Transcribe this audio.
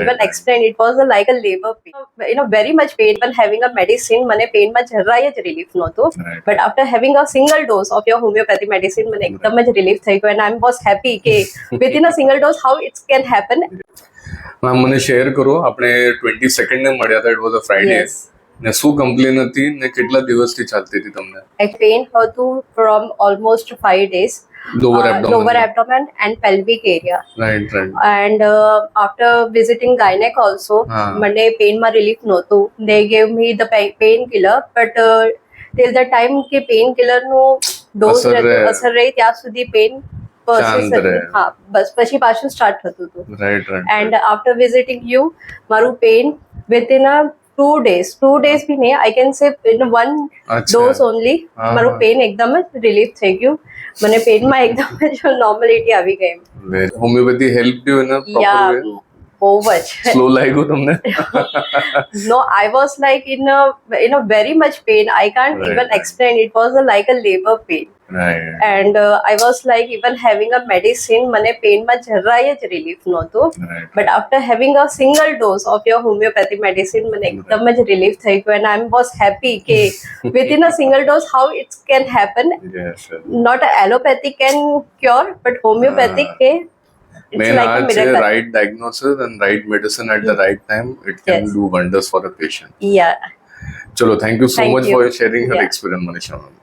even explain, it was like a labor pain, very much pain. Even having a medicine, મને પેનમાં જરાય જ relief નહોતું. Right. But after having a single dose of your homeopathy medicine, મને એકદમ જ relief થઈ ગયો. And I was happy કે within a single dose how it can happen. Ma'am મને શેર કરો, આપણે 22nd ને મળ્યા હતા, it was a Friday, Yes. ને શું કમ્પ્લેન હતી ને કેટલા દિવસથી ચાલતી હતી તમને? Pain હતું from almost 5 days. Lower abdomen. Lower abdomen and pelvic area. Right right. And after visiting gynec also, Ah. મને પેનમાં રિલીફ નહોતું. They gave me the painkiller, but till the time કે painkiller નું ડોઝ અસર રહી ત્યાં સુધી પેન શાંત રહે. હા બસ પછી પાછું સ્ટાર્ટ થતું હતું. Right right. And after visiting you, મારું પેન within a 2 days બી નહીં, I can say in one અચ્છા. dose only, હા. મારું પેન એકદમ જ રિલીફ થઈ ગયું. મને પેનમાં એકદમ જ નોર્મલિટી આવી ગઈ. Homeopathy help you in a proper yeah way? બહુ જ. સ્લો લાગ્યું તમને? No, I was like in a very much pain. I can't Right, even right. explain. It was like a labor pain. Right. And I was like even having a medicine, મને પેનમાં જરાય જ relief નહોતું. Right. But after having a single dose of your homeopathy medicine, મને એકદમ જ relief થઈ ગયો. And I was happy કે within a single dose how it can happen. Yes. Not a allopathic can cure, but homeopathic કે it's man like આ a છે, miracle. Right diagnosis and right medicine at the right time, it can Yes. Do wonders for a patient. Yeah. ચલો, thank you so Thank much you. For sharing your Yeah. Experience Manisha ma'am.